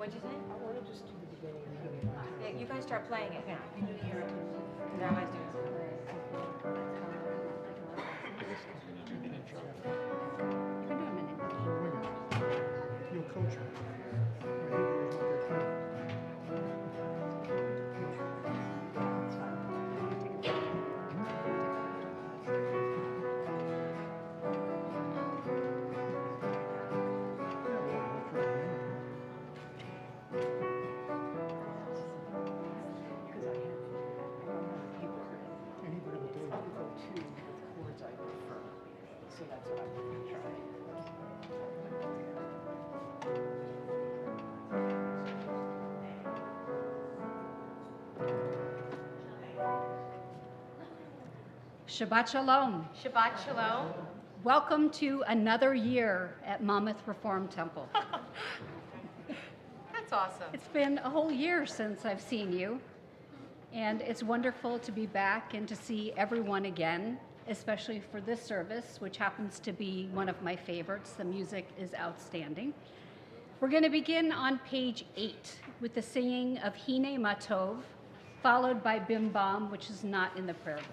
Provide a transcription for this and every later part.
What'd you say? I want to just do the beginning. Yeah, you guys start playing it now. You do hear it. Because everybody's doing something. You'll coach her. So that's what I'm going to try. Shabbat Shalom. Shabbat Shalom. Welcome to another year at Monmouth Reform Temple. That's awesome. It's been a whole year since I've seen you, and it's wonderful to be back and to see everyone again, especially for this service, which happens to be one of my favorites. The music is outstanding. We're going to begin on page 8 with the singing of Hine Matov, followed by Bim Bam, which is not in the prayer book.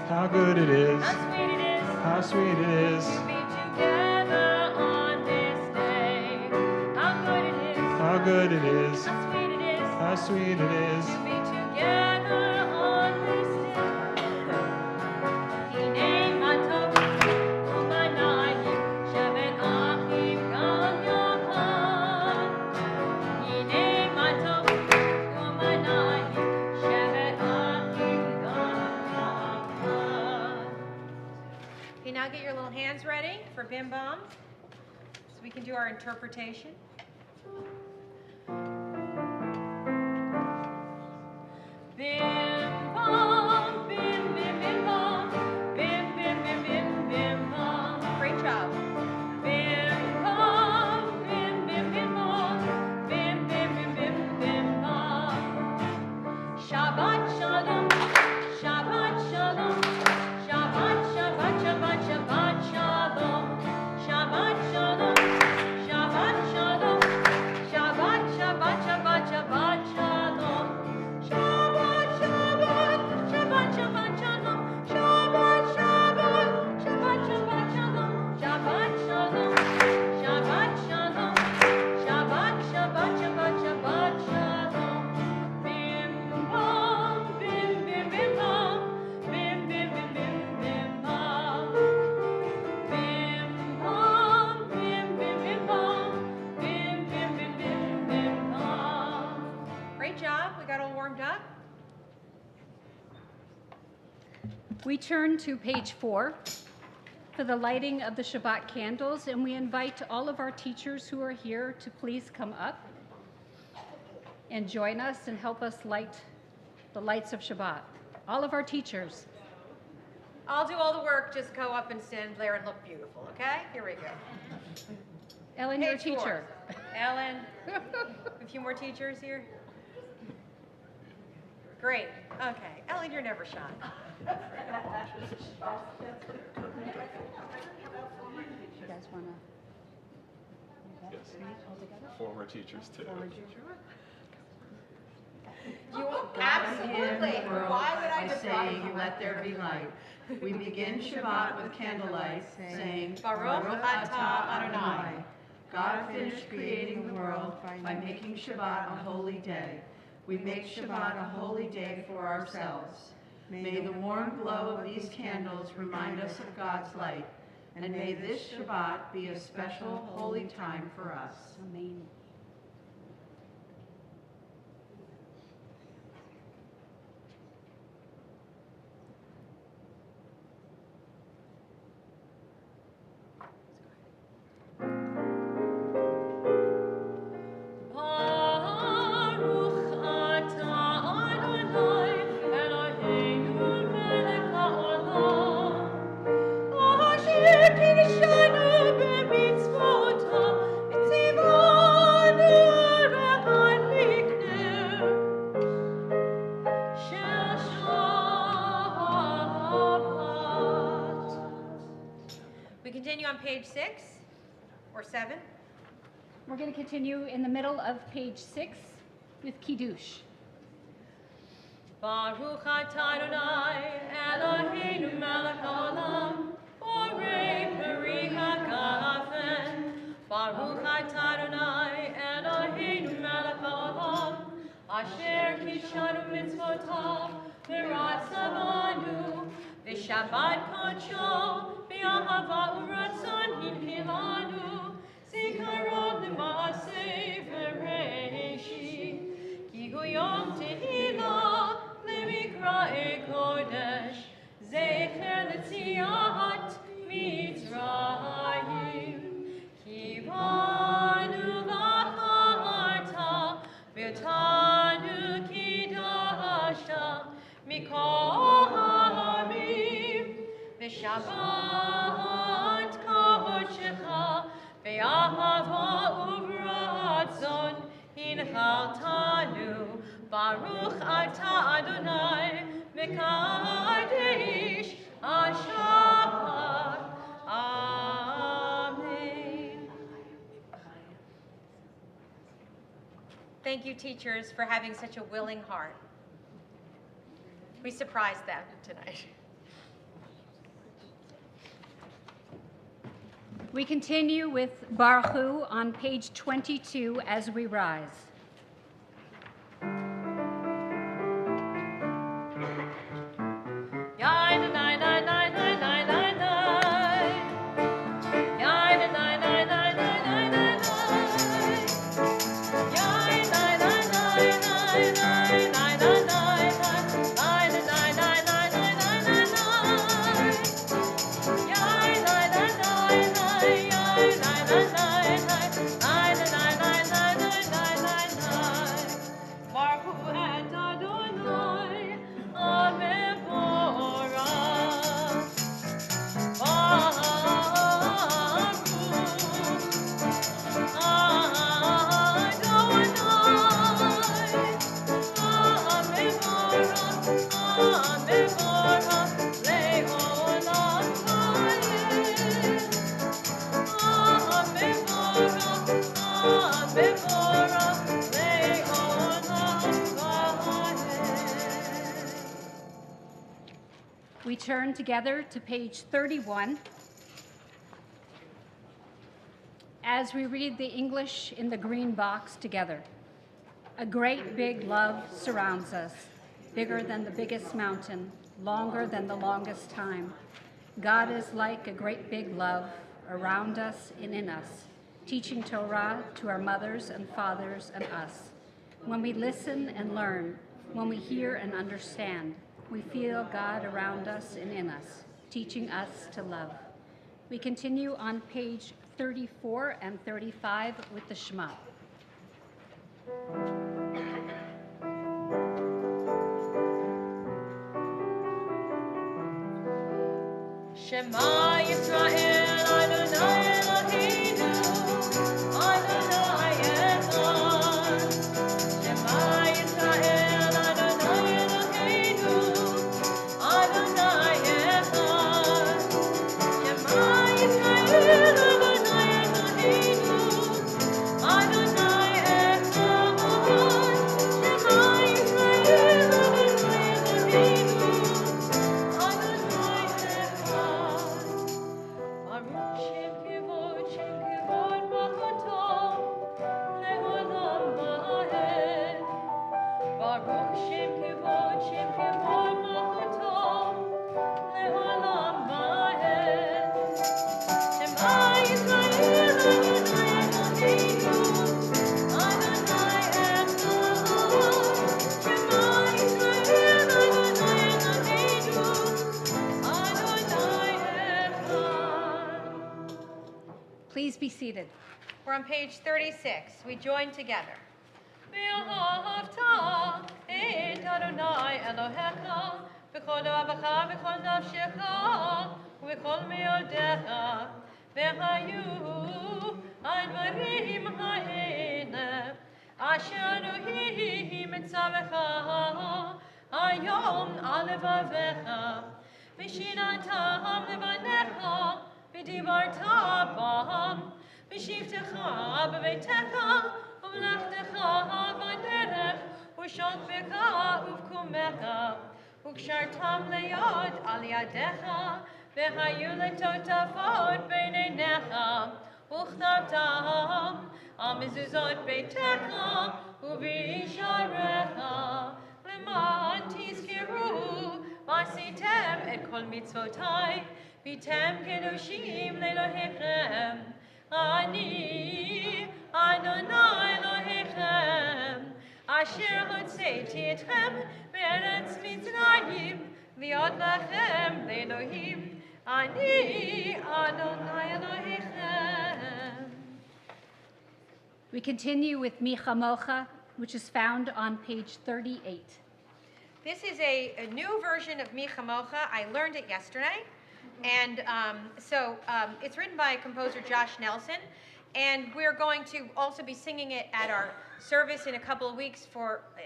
How good it is, how sweet it is, to be together on this day. How good it is, how good it is, how sweet it is, how sweet it is, to be together on this day. Hine matov u'manayim shevet achim gam yachad. Hine matov u'manayim shevet achim gam yachad. Okay, now get your little hands ready for Bim Bam, so we can do our interpretation. Bim bam, bim bim bim bam, bim bim bim bim bim bam. Great job. Bim bam, bim bim bim bam, bim bim bim bim bim bam. Shabbat shalom, Shabbat shalom, Shabbat Shabbat Shabbat Shabbat shalom, Shabbat shalom, Shabbat shalom, Shabbat Shabbat Shabbat Shabbat shalom. Shabbat, Shabbat, Shabbat, Shabbat, Shalom. Shabbat, Shabbat, Shabbat, Shabbat, Shalom. Shabbat, Shalom. Shabbat, Shalom. Shabbat, Shabbat, Shabbat, Shabbat, Shalom. Bim bam, bim bim bim bam, bim bim bim bim bim bam. Bim bam, bim bim bim bam, bim bim bim bim bim bam. Great job. We got all warmed up. We turn to page 4 for the lighting of the Shabbat candles, and we invite all of our teachers who are here to please come up and join us and help us light the lights of Shabbat. All of our teachers. I'll do all the work. Just go up and stand there and look beautiful, okay? Here we go. Ellen, you're a Page 4. teacher. Ellen, a few more teachers here. Great. Okay. Ellen, you're never shy. You guys want to? yes, former teachers too. You absolutely. Why would I saying, let there be light. We begin Shabbat with candlelight, saying, Baruch atah Adonai. God finished creating the world by making Shabbat a holy day. We make Shabbat a holy day for ourselves. May the warm glow of these candles remind us of God's light, and may this Shabbat be a special holy time for us. Amen. Baruch continue on page 6 or 7. We're going to continue in the middle of page 6 with Kiddush. Baruch atah Adonai Eloheinu melech haolam, borei peri hagafen. Baruch atah Adonai Eloheinu melech haolam, asher kishanu mitzvotav v'ratzavanu, v'shabbat kodsho, v'ahava u'ratzon hinchilanu, zikaron l'maaseh v'reishi, ki hu yom tehillah, למקראי קודש, זכר ליציאת מצרים. כי באנו בחרת, ואותנו קידשת מכל העמים, בשבת קודשך, באהבה וברצון הנחלתנו. Baruch atah Adonai mekadesh Shabbat. Amen. Thank you, teachers, for having such a willing heart. We surprised them tonight. We continue with Baruch Hu on page 22 as we rise. We turn together to page 31 as we read the English in the green box together. A great big love surrounds us, bigger than the biggest mountain, longer than the longest time. God is like a great big love around us and in us, teaching Torah to our mothers and fathers and us. When we listen and learn, when we hear and understand, we feel God around us and in us, teaching us to love. We continue on page 34 and 35 with the Shema. Shema Yisrael Adonai Eloheinu, Adonai Echad. Shema Yisrael Adonai Eloheinu, Adonai Echad. Shema Yisrael Adonai Eloheinu, Adonai Echad. Shema Yisrael Adonai Eloheinu, Adonai Echad. Baruch Shem Kivod Malchuto Leolam Vaed. Baruch Shem Kivod Malchuto Leolam Vaed. Shema Yisrael Adonai Eloheinu, Adonai Echad. Shema Yisrael Adonai Eloheinu, Adonai Echad. Please be seated. We're on page 36. We join together. ואהבת את אדוני אלוהיך בכל לבבך וכל נפשך ובכל מאודיך, והיו הדברים האלה אשר אנוכי מצווך היום על לבביך, ושיננתם לבניך ודיברת בם, בשבתך בביתך, ובמלאכתך בדרך, ושוכבך ובקומך, וקשרתם להיות על ידיך, והיו לטוטפות בין עיניך, וכתבתם על מזוזות ביתך ובישעריך, למען תזכרו ועשיתם את כל מצוותיי, והייתם קדושים לאלוהיכם. אני אדוני אלוהיכם, אשר הוצאתי אתכם מארץ מצרים, להיות לכם לאלוהים. אני אדוני אלוהיכם. We continue with Micha Mocha, which is found on page 38. This is a new version of Mi Chamocha. I learned it yesterday. And it's written by composer Josh Nelson. And we're going to also be singing it at our service in a couple of weeks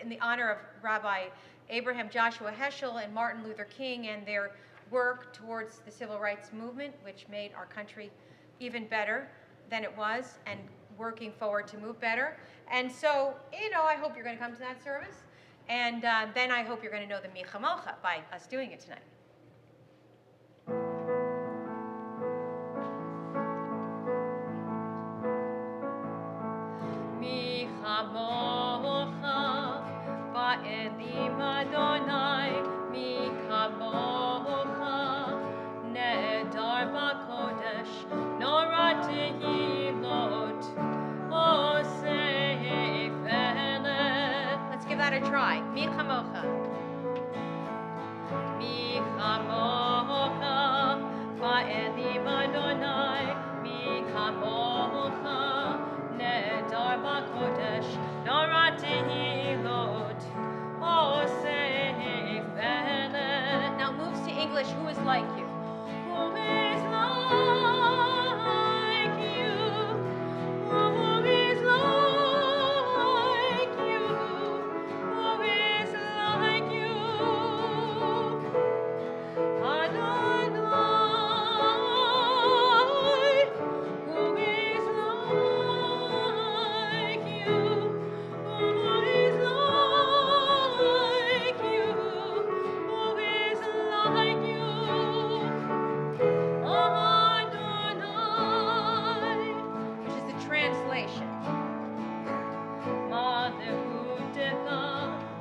in the honor of Rabbi Abraham Joshua Heschel and Martin Luther King and their work towards the civil rights movement, which made our country even better than it was and working forward to move better. And so, I hope you're going to come to that service. And then I hope you're going to know the Mi Chamocha by us doing it tonight. Mi Chamocha ba'elim Adonai, Mi Chamocha nedar ba'kodesh, nora tehilot, osei felet. Let's give that a try. Mi Chamocha. Mi Chamocha ba'elim Adonai, Mi Chamocha nedar ba'kodesh, nora tehilot, osei felet. Now moves to English. Who is like you? Who is like you? Who is like you? Who is like you? Adonai. Who is like you? Who is like you? Who is like you? Adonai, which is the translation. Ma'lehutecha,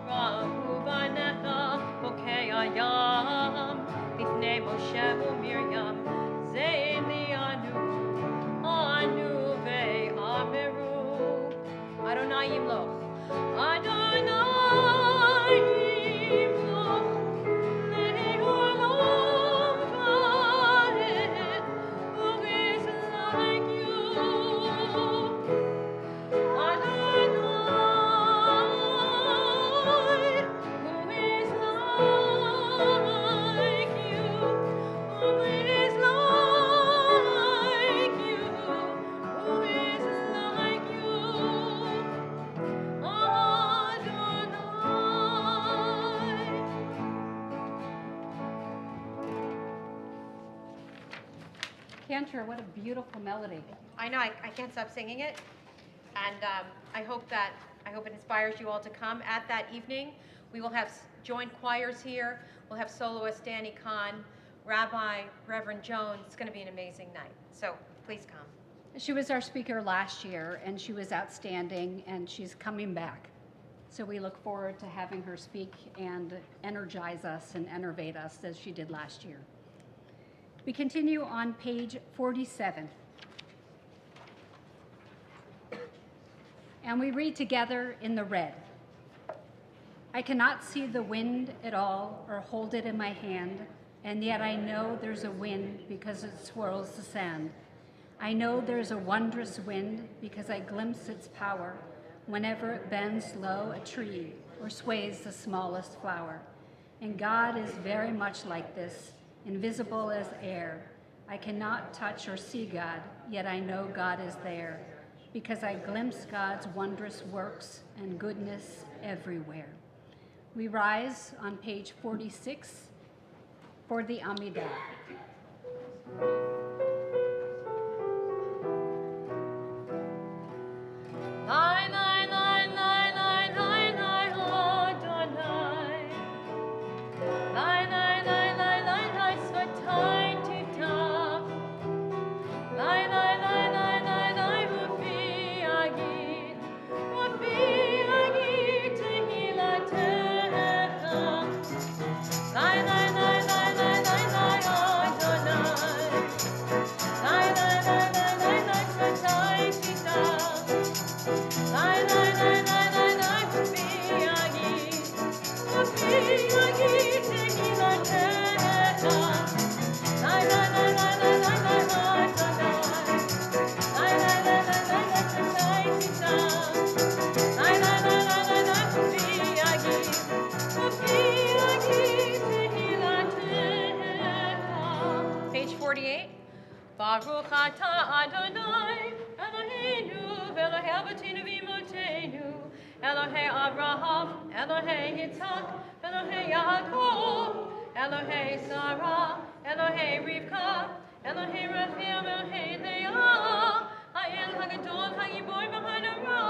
Rahu banecha, Bokei hayam, Lifnei Moshe u'Miriam, Zei li'anu, anu ve'ameru. Adonai yimloch. Adonai yimloch. Le'olam va'ed. Who is like you? Adonai. Who is like you? Who is like you? Who is like you? Adonai. Cantor, what a beautiful melody. I know, I can't stop singing it, and I hope it inspires you all to come. At that evening, we will have joint choirs here. We'll have soloist Danny Kahn, Rabbi, Reverend Jones. It's going to be an amazing night. So please come. She was our speaker last year, and she was outstanding, and she's coming back. So we look forward to having her speak and energize us and enervate us as she did last year. We continue on page 47. And we read together in the red. I cannot see the wind at all or hold it in my hand, and yet I know there's a wind because it swirls the sand. I know there's a wondrous wind because I glimpse its power whenever it bends low a tree or sways the smallest flower. And God is very much like this, invisible as air. I cannot touch or see God, yet I know God is there, because I glimpse God's wondrous works and goodness everywhere. We rise on page 46 for the Amidah. 48. Baruch atah Adonai, Eloheinu, Elohei Avotenu v'Imotenu, Elohei Avraham, Elohei Yitzhak, Elohei Yaakov, Elohei Sarah, Elohei Rivka, Elohei Rachel, Elohei Leah, Ha'el Hagadol Ha'gibor v'Ha'nara,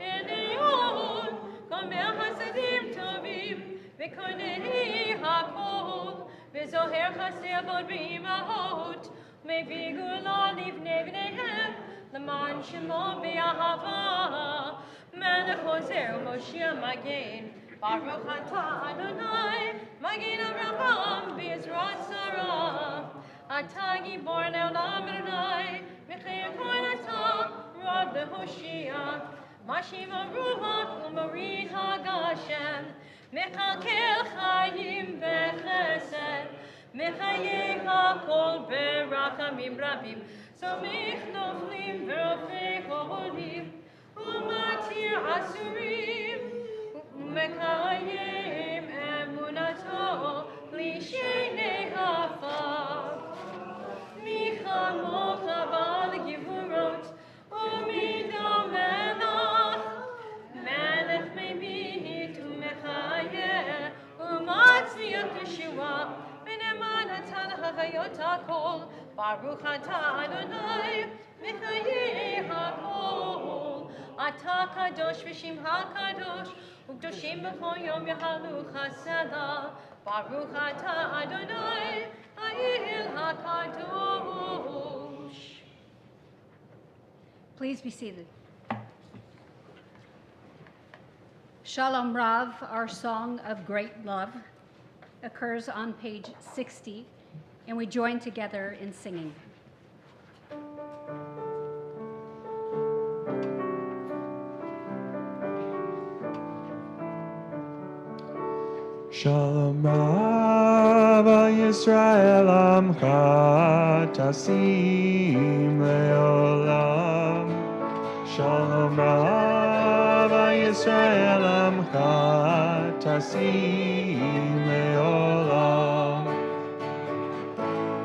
Elion, Gomer Hasadim Tovim, V'Konei HaKol, V'Zoher Chasei Avot V'Imahot, Me'vigula Livnei Bneihem, L'man Shemo B'Ahava, Melech Ozer Moshe Magen, Baruch atah Adonai, Magen Avraham B'Ezrat Sarah, Atah Gibor Le'olam Adonai, Mechei Kol Atah, Rav Lehoshia, Mashiva Ruach U'Marin HaGashem, Mechalkel Chayim V'Chesed, Mechayei HaKol B'Rachamim Rabim, Somich Noflim V'Rofei Cholim, U'Matir Asurim, U'Mekayim Emunato L'Shenei Hafav, Michamocha Ba'al Givurot, U'Mido Melach, Melech Mebit U'Mechayeh, U'Matzliach Yeshua, V'Ne'eman Atah L'Chayot HaKol, Baruch atah Adonai, Mechayei HaKol, Atah Kadosh V'Shimcha Kadosh, U'Kedoshim B'chol Yom Yahalu Chaseda, Baruch atah Adonai, Ha'el HaKadosh. Please be seated. Shalom Rav, our song of great love, occurs on page 60, and we join together in singing. Shalom Rav Yisrael Amcha Tasim Leolam. Shalom Rav Yisrael Amcha Tasim Leolam.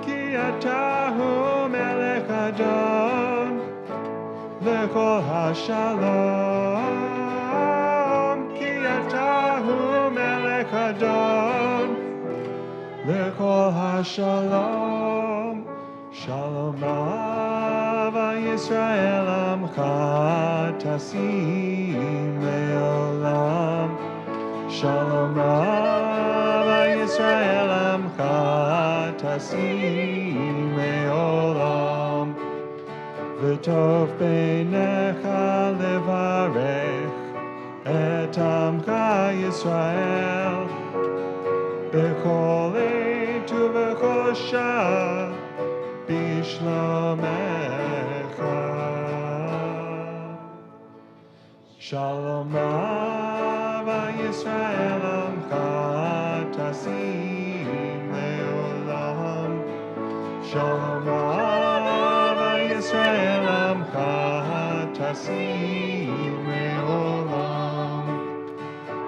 Ki atahu melech Adon v'kol hashalom. Ki atahu melech Adon v'kol hashalom. Shalom Rav Yisrael Amcha Tasim Leolam. Shalom Rav Yisrael Amcha Tasim Leolam. V'tov beinecha levarech et Amcha Yisrael b'chol עת ובכל שעה בשלומך. Shalom Rav Yisrael Amcha Tasim Leolam. Shalom Rav Yisrael Amcha Tasim Leolam.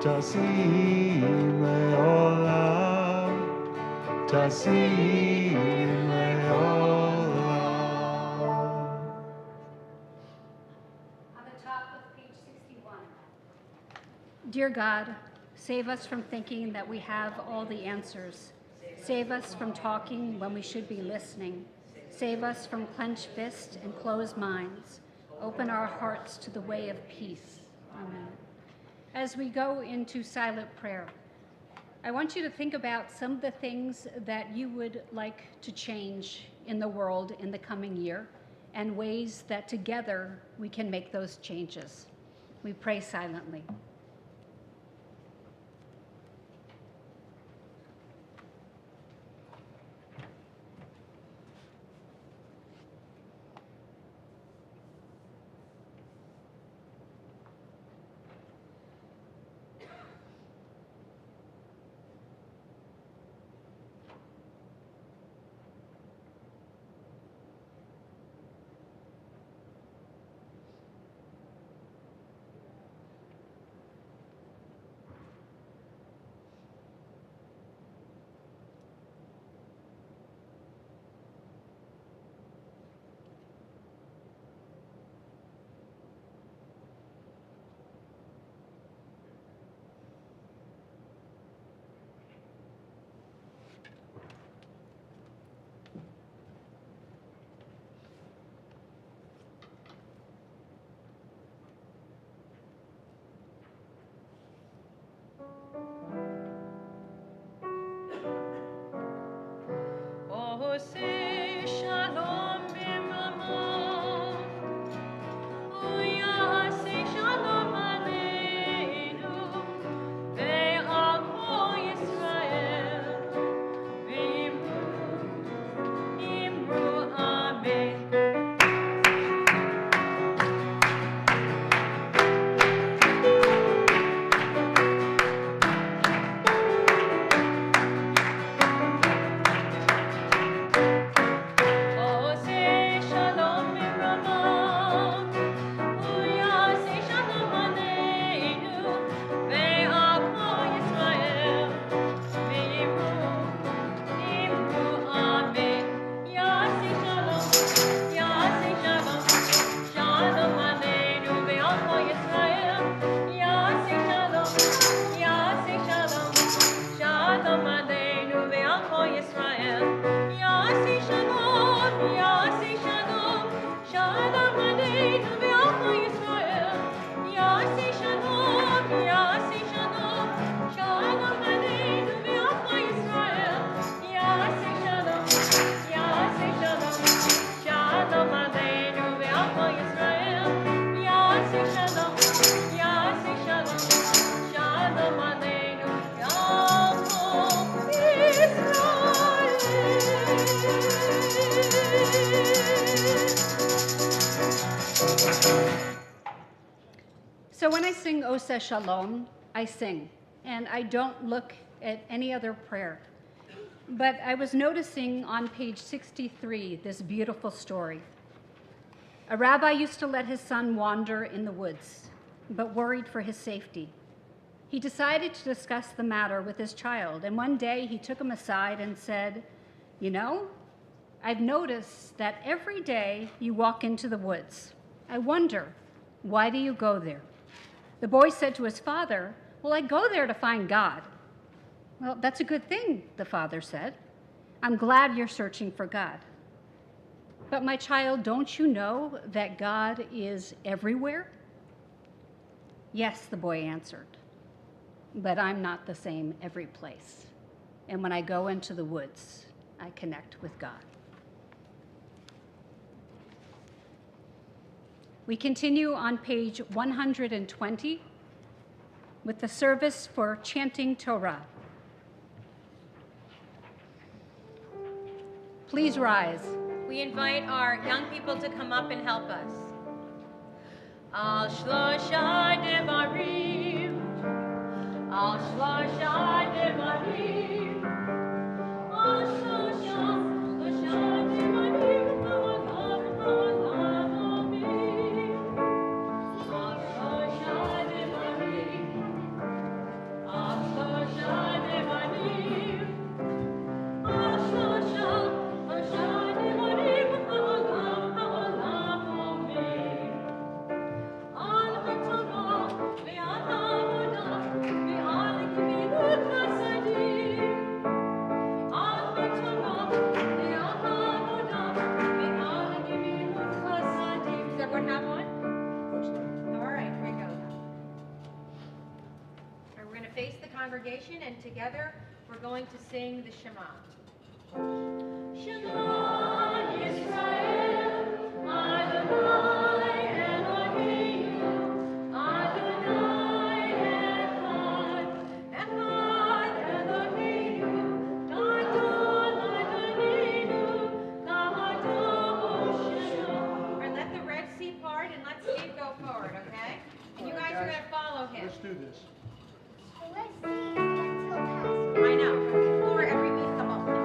Tasim Leolam. Tasim Leolam. On the top of page 61. Dear God, save us from thinking that we have all the answers. Save us from talking when we should be listening. Save us from clenched fists and closed minds. Open our hearts to the way of peace. Amen. As we go into silent prayer, I want you to think about some of the things that you would like to change in the world in the coming year and ways that together we can make those changes. We pray silently. So when I sing Oseh Shalom, I sing, and I don't look at any other prayer. But I was noticing on page 63 this beautiful story. A rabbi used to let his son wander in the woods, but worried for his safety. He decided to discuss the matter with his child, and one day he took him aside and said, "You know, I've noticed that every day you walk into the woods. I wonder, why do you go there?" The boy said to his father, "Well, I go there to find God." "Well, that's a good thing," the father said. "I'm glad you're searching for God." "But my child, don't you know that God is everywhere?" "Yes," the boy answered, "but I'm not the same every place. And when I go into the woods, I connect with God." We continue on page 120 with the service for chanting Torah. Please rise. We invite our young people to come up and help us. Al shlosha devarim, al shlosha devarim, al shlosha devarim, al shlosha devarim, al shlosha devarim, al shlosha devarim, al haTorah ve'al ha'avodah ve'al gemilut chasadim, al haTorah ve'al ha'avodah ve'al gemilut chasadim. Does everyone have one? All right, here we go. And we're going to face the congregation, and together we're going to sing the Shema. Shema Yisrael, Adonai Eloheinu, Adonai Echad, Echad Eloheinu, Gadol Adonenu, Kadosh Shemo. All right, let the Red Sea part and let Steve go forward, okay? And you guys are going to follow him. Let's do this. I know. Or every week come up with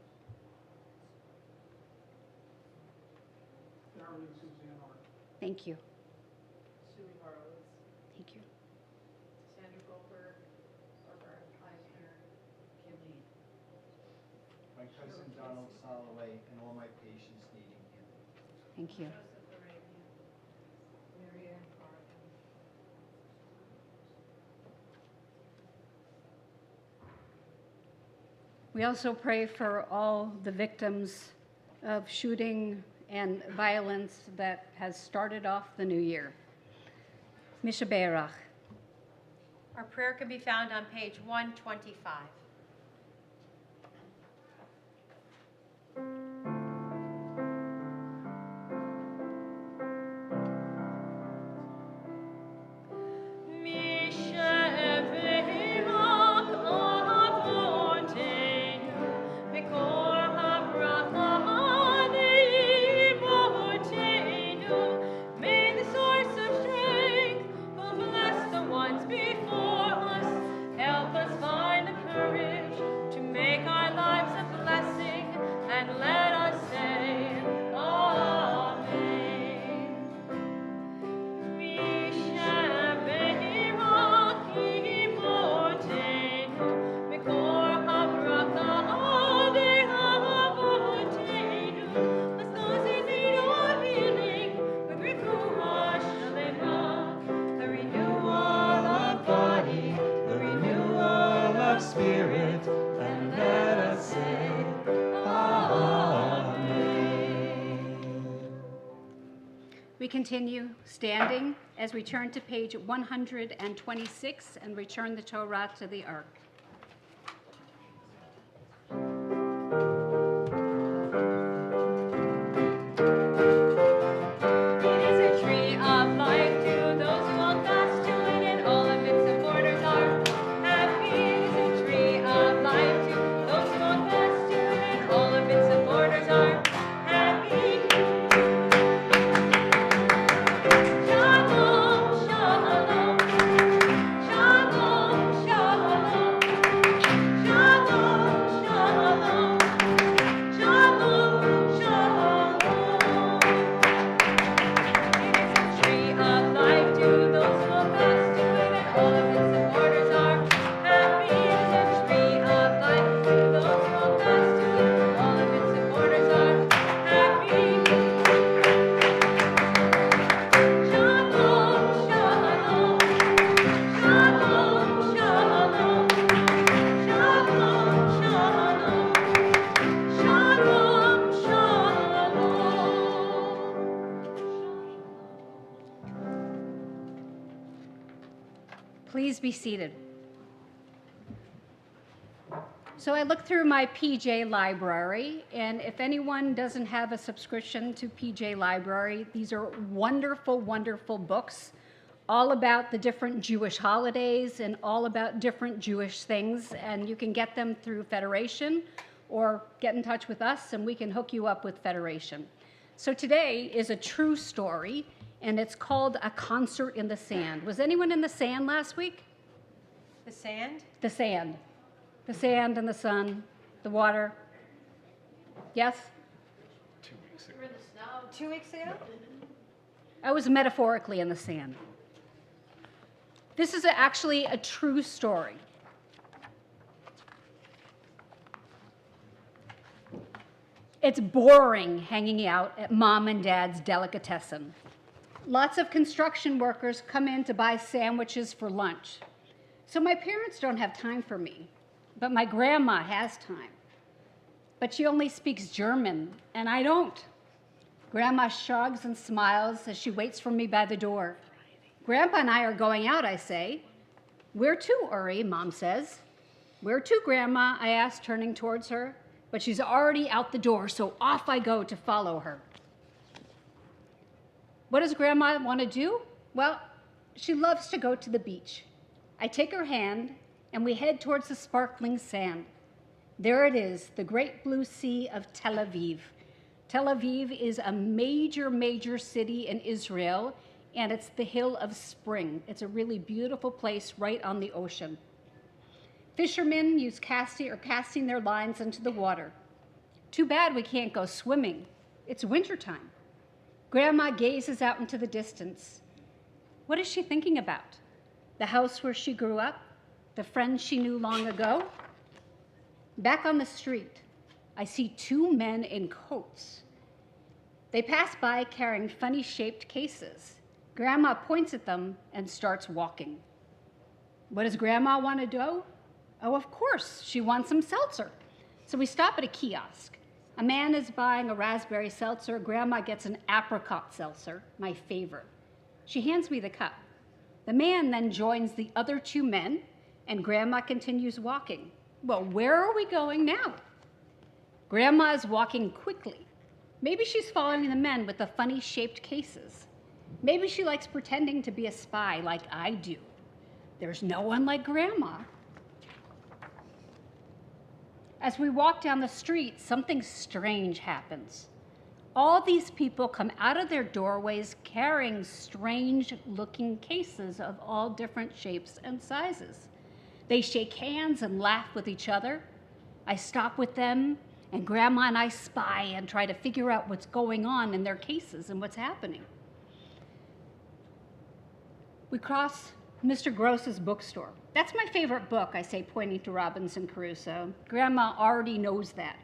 Charlie and Suzanne Art. Thank you. Sue Horowitz, Thank you. Sandra Goldberg, Barbara Eisner, Kim Lee. My cousin Donald Soloway, and all my patients needing him. Thank you. Joseph Arabian, Mary Ann Carlton. We also pray for all the victims of shooting and violence that has started off the new year. Mishaberach. Our prayer can be found on page 125. Spirit, and let us say, Amen. We continue standing as we turn to page 126 and return the Torah to the ark. Please be seated. So I looked through my PJ library, and if anyone doesn't have a subscription to PJ Library, these are wonderful, wonderful books, all about the different Jewish holidays and all about different Jewish things, and you can get them through Federation or get in touch with us and we can hook you up with Federation. So today is a true story, and it's called A Concert in the Sand. Was anyone in the sand last week? The sand? The sand. The sand and the sun, the water. Yes? 2 weeks ago. We're in the snow. 2 weeks ago? I was metaphorically in the sand. This is actually a true story. It's boring hanging out at mom and dad's delicatessen. Lots of construction workers come in to buy sandwiches for lunch. So my parents don't have time for me, but my grandma has time. But she only speaks German, and I don't. Grandma shrugs and smiles as she waits for me by the door. Grandpa and I are going out, I say. Where to, Uri? Mom says. Where to, Grandma? I ask, turning towards her. But she's already out the door, so off I go to follow her. What does Grandma want to do? Well, she loves to go to the beach. I take her hand, and we head towards the sparkling sand. There it is, the great blue sea of Tel Aviv. Tel Aviv is a major, major city in Israel, and it's the Hill of Spring. It's a really beautiful place right on the ocean. Fishermen use casting their lines into the water. Too bad we can't go swimming. It's wintertime. Grandma gazes out into the distance. What is she thinking about? The house where she grew up? The friends she knew long ago? Back on the street, I see two men in coats. They pass by carrying funny-shaped cases. Grandma points at them and starts walking. What does Grandma want to do? Oh, of course, she wants some seltzer. So we stop at a kiosk. A man is buying a raspberry seltzer. Grandma gets an apricot seltzer, my favorite. She hands me the cup. The man then joins the other two men, and Grandma continues walking. Well, where are we going now? Grandma is walking quickly. Maybe she's following the men with the funny-shaped cases. Maybe she likes pretending to be a spy like I do. There's no one like Grandma. As we walk down the street, something strange happens. All these people come out of their doorways carrying strange-looking cases of all different shapes and sizes. They shake hands and laugh with each other. I stop with them, and Grandma and I spy and try to figure out what's going on in their cases and what's happening. We cross Mr. Gross's bookstore. That's my favorite book, I say, pointing to Robinson Crusoe. Grandma already knows that.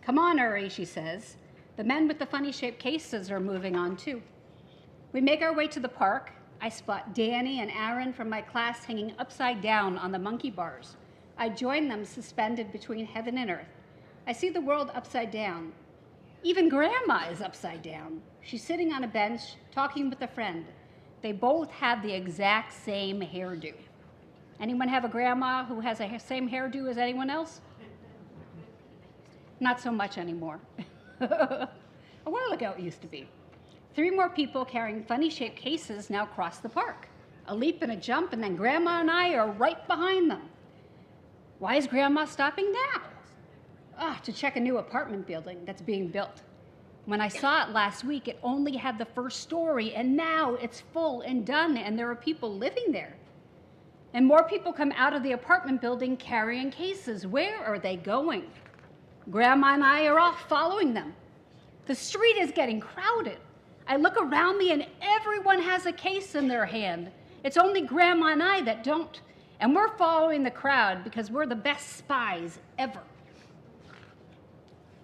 Come on, Uri, she says. The men with the funny-shaped cases are moving on, too. We make our way to the park. I spot Danny and Aaron from my class hanging upside down on the monkey bars. I join them suspended between heaven and earth. I see the world upside down. Even Grandma is upside down. She's sitting on a bench, talking with a friend. They both have the exact same hairdo. Anyone have a grandma who has the same hairdo as anyone else? Not so much anymore. A while ago it used to be. 3 more people carrying funny-shaped cases now cross the park. A leap and a jump, and then Grandma and I are right behind them. Why is Grandma stopping now? To check a new apartment building that's being built. When I saw it last week, it only had the first story, and now it's full and done, and there are people living there. And more people come out of the apartment building carrying cases. Where are they going? Grandma and I are off following them. The street is getting crowded. I look around me and everyone has a case in their hand. It's only Grandma and I that don't. And we're following the crowd because we're the best spies ever.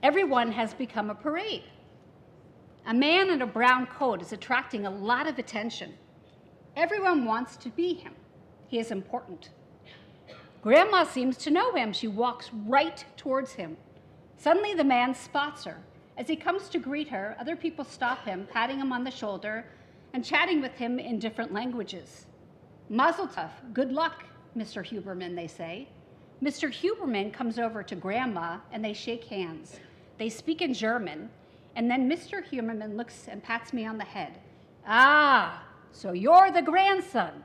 Everyone has become a parade. A man in a brown coat is attracting a lot of attention. Everyone wants to be him. He is important. Grandma seems to know him. She walks right towards him. Suddenly the man spots her. As he comes to greet her, other people stop him, patting him on the shoulder and chatting with him in different languages. Mazel tov, good luck, Mr. Huberman, they say. Mr. Huberman comes over to Grandma and they shake hands. They speak in German, and then Mr. Huberman looks and pats me on the head. Ah, so you're the grandson.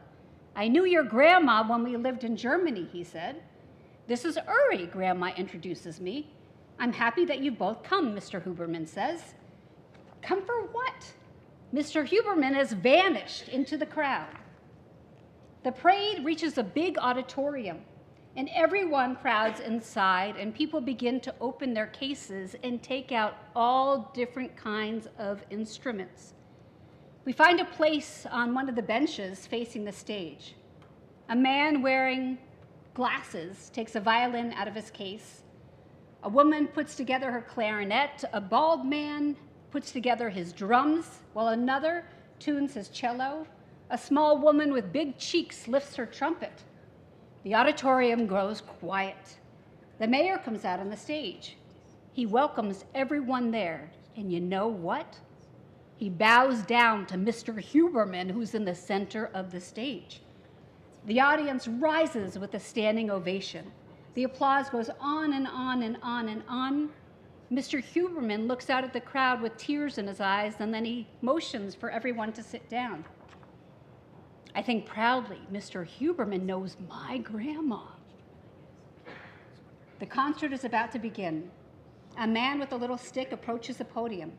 I knew your grandma when we lived in Germany, he said. This is Uri, Grandma introduces me. I'm happy that you've both come, Mr. Huberman says. Come for what? Mr. Huberman has vanished into the crowd. The parade reaches a big auditorium, and everyone crowds inside, and people begin to open their cases and take out all different kinds of instruments. We find a place on one of the benches facing the stage. A man wearing glasses takes a violin out of his case. A woman puts together her clarinet. A bald man puts together his drums, while another tunes his cello. A small woman with big cheeks lifts her trumpet. The auditorium grows quiet. The mayor comes out on the stage. He welcomes everyone there, and you know what? He bows down to Mr. Huberman, who's in the center of the stage. The audience rises with a standing ovation. The applause goes on and on and on and on. Mr. Huberman looks out at the crowd with tears in his eyes, and then he motions for everyone to sit down. I think proudly, Mr. Huberman knows my grandma. The concert is about to begin. A man with a little stick approaches the podium.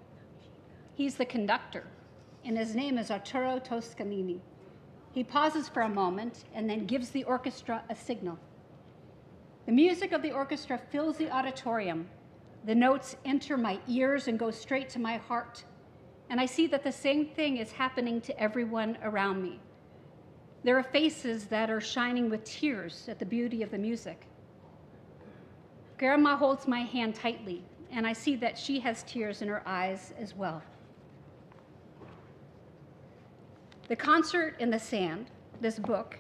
He's the conductor, and his name is Arturo Toscanini. He pauses for a moment and then gives the orchestra a signal. The music of the orchestra fills the auditorium. The notes enter my ears and go straight to my heart. And I see that the same thing is happening to everyone around me. There are faces that are shining with tears at the beauty of the music. Grandma holds my hand tightly, and I see that she has tears in her eyes as well. The Concert in the Sand, this book,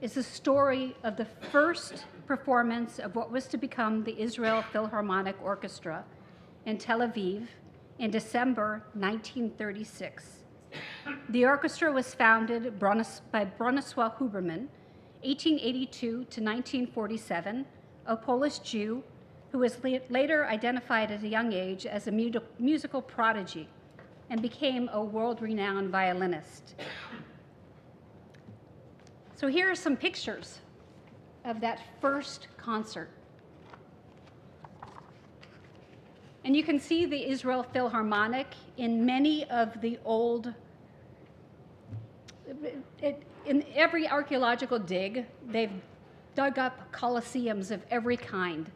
is the story of the first performance of what was to become the Israel Philharmonic Orchestra in Tel Aviv in December 1936. The orchestra was founded by Bronisław Huberman, 1882 to 1947, a Polish Jew who was later identified at a young age as a musical prodigy and became a world-renowned violinist. So here are some pictures of that first concert. And you can see the Israel Philharmonic in many of the old, in every archaeological dig, they've dug up coliseums of every kind.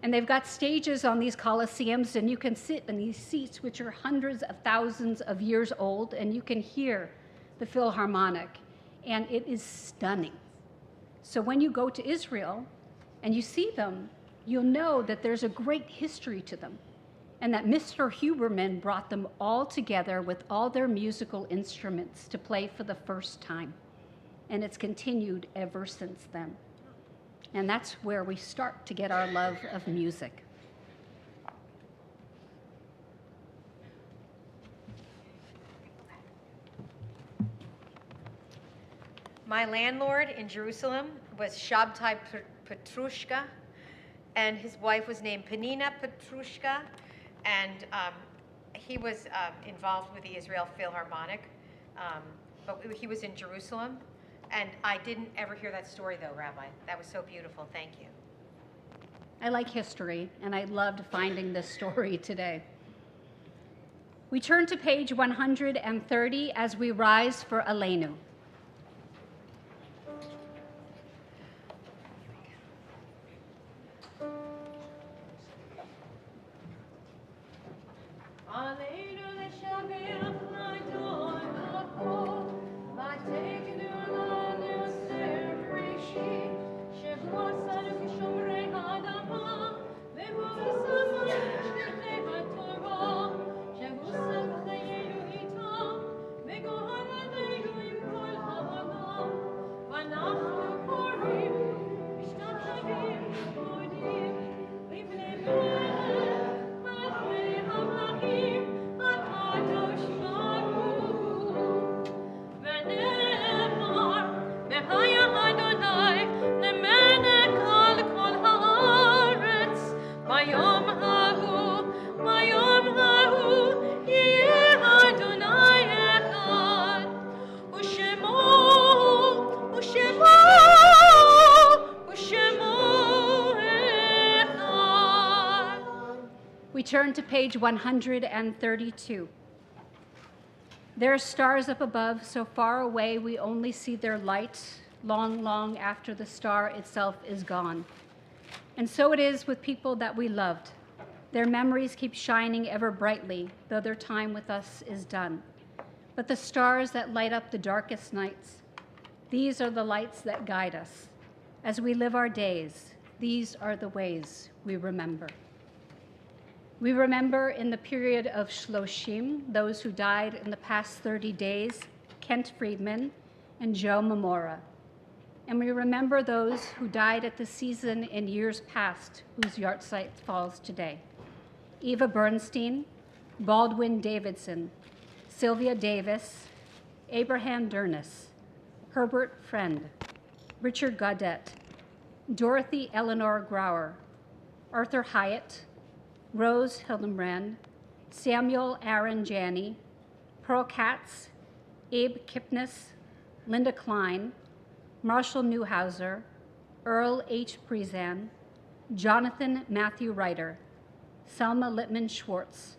And they've got stages on these coliseums, and you can sit in these seats, which are hundreds of thousands of years old, and you can hear the Philharmonic, and it is stunning. So when you go to Israel and you see them, you'll know that there's a great history to them, and that Mr. Huberman brought them all together with all their musical instruments to play for the first time. And it's continued ever since then. And that's where we start to get our love of music. My landlord in Jerusalem was Shabtai Petrushka, and his wife was named Penina Petrushka, and he was involved with the Israel Philharmonic, but he was in Jerusalem. And I didn't ever hear that story, though, Rabbi. That was so beautiful. Thank you. I like history, and I loved finding this story today. We turn to page 130 as we rise for Aleinu. Turn to page 132. There are stars up above, so far away we only see their light long, long after the star itself is gone. And so it is with people that we loved. Their memories keep shining ever brightly, though their time with us is done. But the stars that light up the darkest nights, these are the lights that guide us. As we live our days, these are the ways we remember. We remember in the period of Shloshim, those who died in the past 30 days, Kent Friedman and Joe Mamora. And we remember those who died at the season in years past, whose yahrzeit falls today. Eva Bernstein, Baldwin Davidson, Sylvia Davis, Abraham Dernis, Herbert Friend, Richard Gaudette, Dorothy Eleanor Grauer, Arthur Hyatt, Rose Hildenbrand, Samuel Aaron Janney, Pearl Katz, Abe Kipnis, Linda Klein, Marshall Newhouser, Earl H. Prezan, Jonathan Matthew Ryder, Selma Littman Schwartz,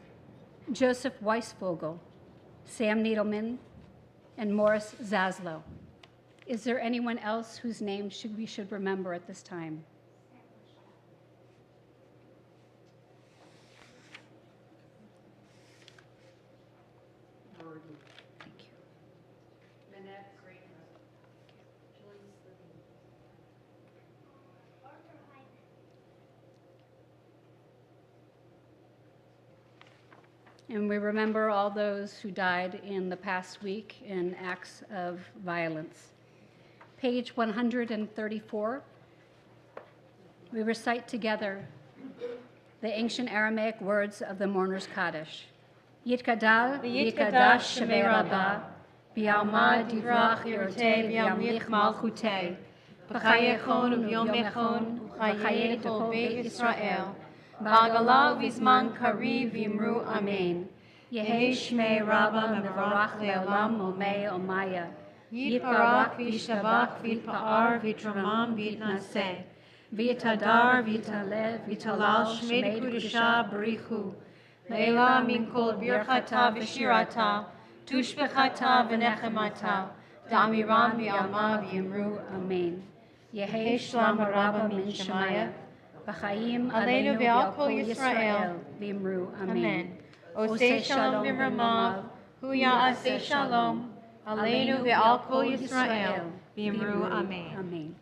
Joseph Weisvogel, Sam Needleman, and Morris Zaslow. Is there anyone else whose name we should remember at this time? Thank you. Manette, great. Julie's living. And we remember all those who died in the past week in acts of violence. Page 134, we recite together the ancient Aramaic words of the mourner's Kaddish. Yitkadal v'yitkadash shemei Rabba, b'yalma divrach yirtei v'yamlich malchutei, b'chayechon u'vyomechon u'chayei tol beit Yisrael, b'agala v'zman kariv v'imru amen. Yehi shmei Rabba mevarach le'olam omei omaya. Yitbarak v'yishtabach v'yitpa'ar v'yitramam v'yitnaseh. V'yitadar v'yitaleh v'yitalal shmei kudusha barichu. Le'ela min kol birchata v'shirata, tushbechata v'nechemata, da'amiram v'yalma v'yimru amen. Yehi shlam harabba min shemaya, b'chaim aleinu v'al kol Yisrael v'yimru amen. Osei shalom v'ramav, hu ya'aseh shalom, aleinu v'al kol Yisrael v'yimru amen. Amen.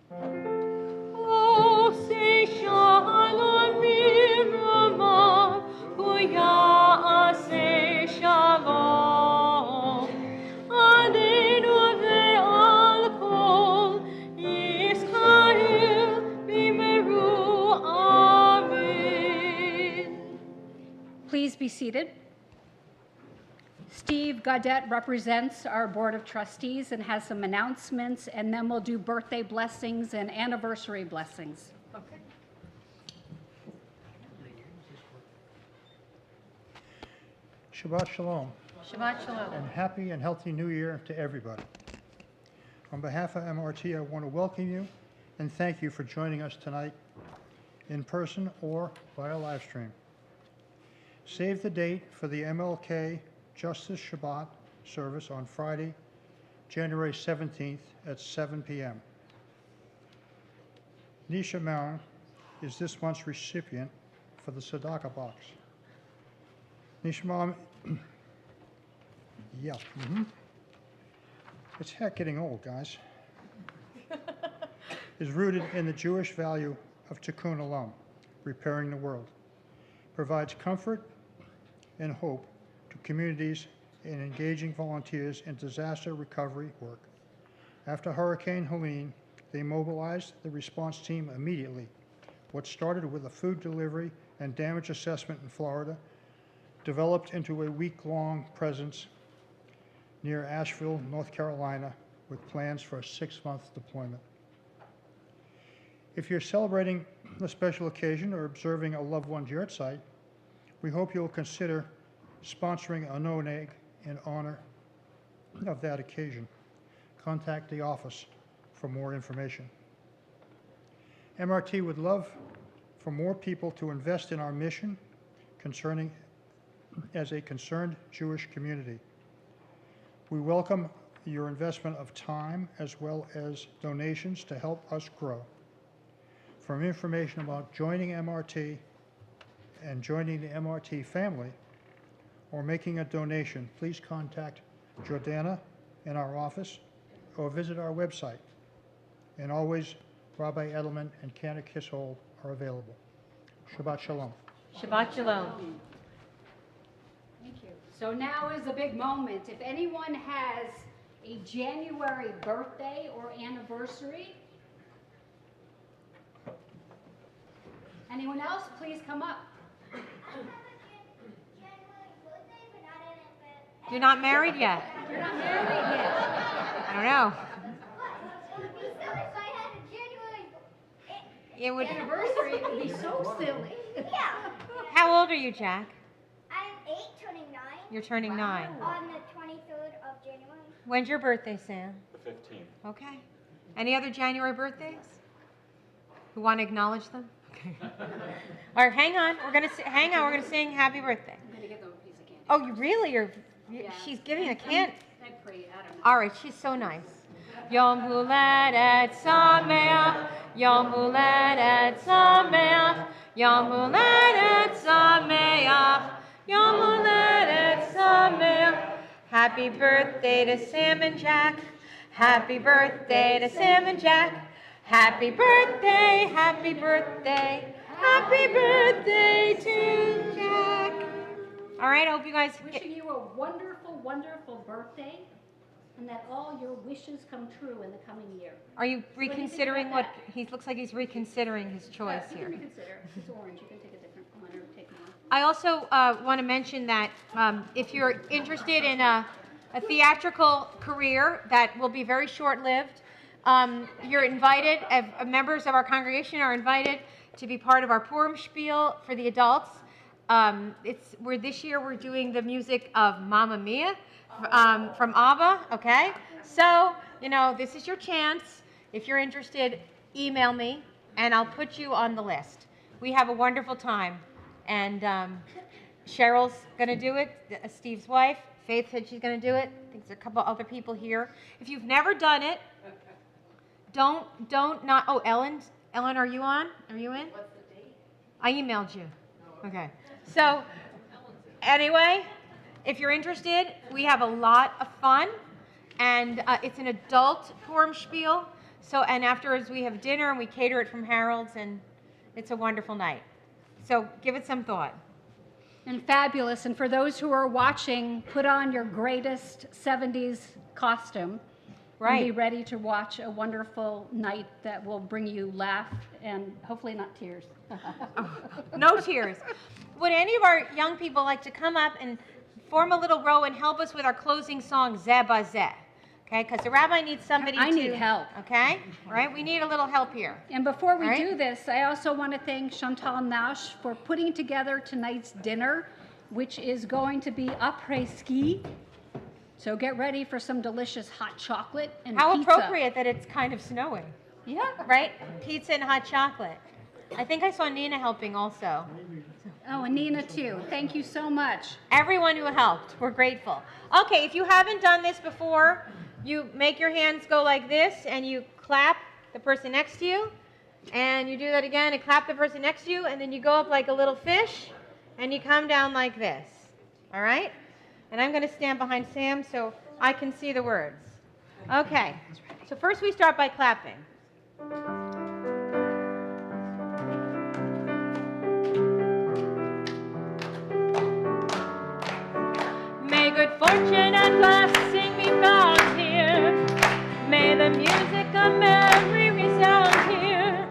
Osei shalom v'ramav, hu ya'aseh shalom, aleinu v'al kol Yisrael v'yimru amen. Please be seated. Steve Gaudette represents our Board of Trustees and has some announcements, and then we'll do birthday blessings and anniversary blessings. Okay. Shabbat Shalom, Shabbat shalom. and happy and healthy New Year to everybody. On behalf of MRT, I want to welcome you and thank you for joining us tonight in person or via live stream. Save the date for the MLK Justice Shabbat service on Friday, January 17th at 7 p.m. Nisha Maron is this month's recipient for the Tzedakah box. Nisha Maron, yeah, it's heck getting old, guys. Is rooted in the Jewish value of tikkun olam, repairing the world. Provides comfort and hope to communities and engaging volunteers in disaster recovery work. After Hurricane Helene, they mobilized the response team immediately. What started with a food delivery and damage assessment in Florida developed into a week-long presence near Asheville, North Carolina, with plans for a 6-month deployment. If you're celebrating a special occasion or observing a loved one's yahrzeit, we hope you'll consider sponsoring a no-neg in honor of that occasion. Contact the office for more information. MRT would love for more people to invest in our mission concerning as a concerned Jewish community. We welcome your investment of time as well as donations to help us grow. For information about joining MRT and joining the MRT family or making a donation, please contact Jordana in our office or visit our website. And always, Rabbi Edelman and Cantor Clissold are available. Shabbat Shalom. Shabbat shalom. Thank you. So now is a big moment. If anyone has a January birthday or anniversary, anyone else, please come up. You're not married yet. You're not married yet. I don't know. It would. Anniversary would be so silly. How old are you, Jack? I'm 8, turning 9. You're turning 9. On the 23rd of January. When's your birthday, Sam? The 15th. Okay. Any other January birthdays? Who want to acknowledge them? Okay. All right, hang on. We're gonna sing Happy Birthday. I'm gonna give them a piece of candy. Oh, you really are? Yeah. She's giving a can. I pray, I don't know. All right, she's so nice. Yom Huledet Sameach, Yom Huledet Sameach, Yom Huledet Sameach, Yom Huledet Sameach. Happy birthday to Sam and Jack. Happy birthday to Sam and Jack. Happy birthday, happy birthday, happy birthday to Jack. All right, I hope you guys Wishing you a wonderful, wonderful birthday, and that all your wishes come true in the coming year. Are you reconsidering what he looks like? He's reconsidering his choice You here. can reconsider. It's orange. You can take a different one or take one. I also want to mention that if you're interested in a theatrical career that will be very short-lived, you're invited, members of our congregation are invited to be part of our Purim Spiel for the adults. This year we're doing the music of Mamma Mia from ABBA, okay? So, this is your chance. If you're interested, email me and I'll put you on the list. We have a wonderful time. And Cheryl's going to do it, Steve's wife. Faith said she's going to do it. I think there's a couple other people here. If you've never done it, don't not. Oh, Ellen, are you on? Are you in? What's the date? I emailed you. Okay. So, anyway, if you're interested, we have a lot of fun, and it's an adult Purim Spiel. So, and afterwards we have dinner and we cater it from Harold's, and it's a wonderful night. So, give it some thought. And fabulous. And for those who are watching, put on your greatest 70s costume. Right. And be ready to watch a wonderful night that will bring you laugh and hopefully not tears. No tears. Would any of our young people like to come up and form a little row and help us with our closing song, Zeh Ba Zeh? Okay, because the rabbi needs somebody I need help. Okay, all right, we need a little help here. And before we All right. do this, I also want to thank Chantal Nash for putting together tonight's dinner, which is going to be après-ski. So get ready for some delicious hot chocolate and How pizza. appropriate that it's kind of snowing, Yeah. right? Pizza and hot chocolate. I think I saw Nina helping also. Oh, and Nina too. Thank you so much. Everyone who helped, we're grateful. Okay, if you haven't done this before, you make your hands go like this and you clap the person next to you, and you do that again and clap the person next to you, and then you go up like a little fish and you come down like this. All right? And I'm going to stand behind Sam so I can see the words. Okay, so first we start by clapping. May good fortune and blessing be found here. May the music of Mary resound here.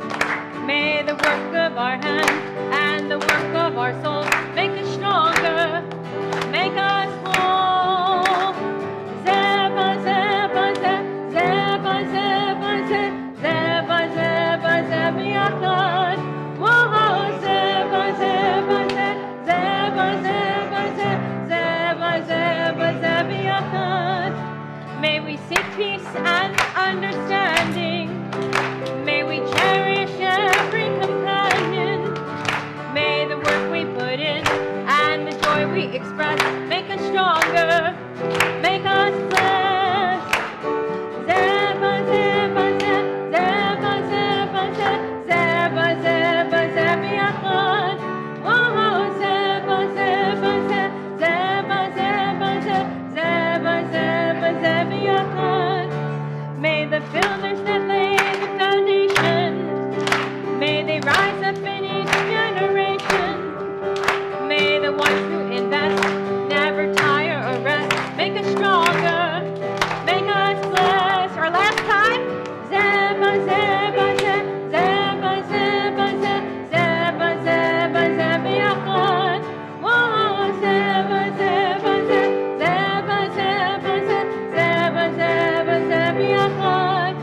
May the work of our hands and the work of our souls make us stronger, make us whole. Zeba, zeba, zeba, zeba, zeba, zeba, zeba, yachad. Whoa, zeba, zeba, zeba, zeba, zeba, zeba, zeba, yachad. May we seek peace and understanding. May we cherish every companion. May the work we put in and the joy we express make us stronger, make us blessed. Zeba, zeba, zeba, zeba, zeba, zeba, zeba, yachad. Oh, zeba, zeba, zeba, zeba, zeba, zeba, zeba, yachad. May the builders that lay the foundation, may they rise up in each generation. May the ones who invest never tire or rest. Make us stronger, make us blessed. Our last time. Zeba, zeba, zeba, zeba, zeba, zeba, zeba, yachad. Whoa, zeba, zeba, zeba, zeba, zeba, zeba, zeba, yachad.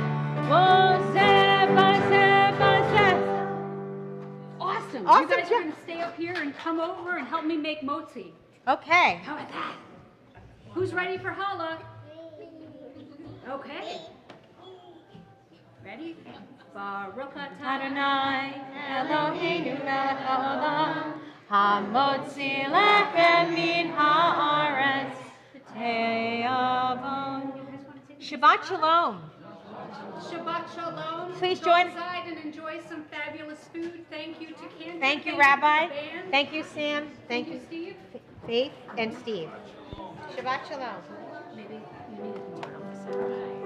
Whoa, zeba, zeba, zeba. Awesome. Awesome You guys job. can stay up here and come over and help me make motzi. Okay. How about that? Who's ready for challah? Okay. Ready? Baruch atah Adonai Eloheinu melech haolam, hamotzi lechem min haaretz, te'avon. Shabbat shalom. Shabbat shalom. Please Go join- inside and enjoy some fabulous food. Thank you to Cantor. Thank you, to Rabbi. the band. Thank you, Sam. Thank you, Steve. Faith and Steve. Shabbat shalom. Maybe you needed more on the side.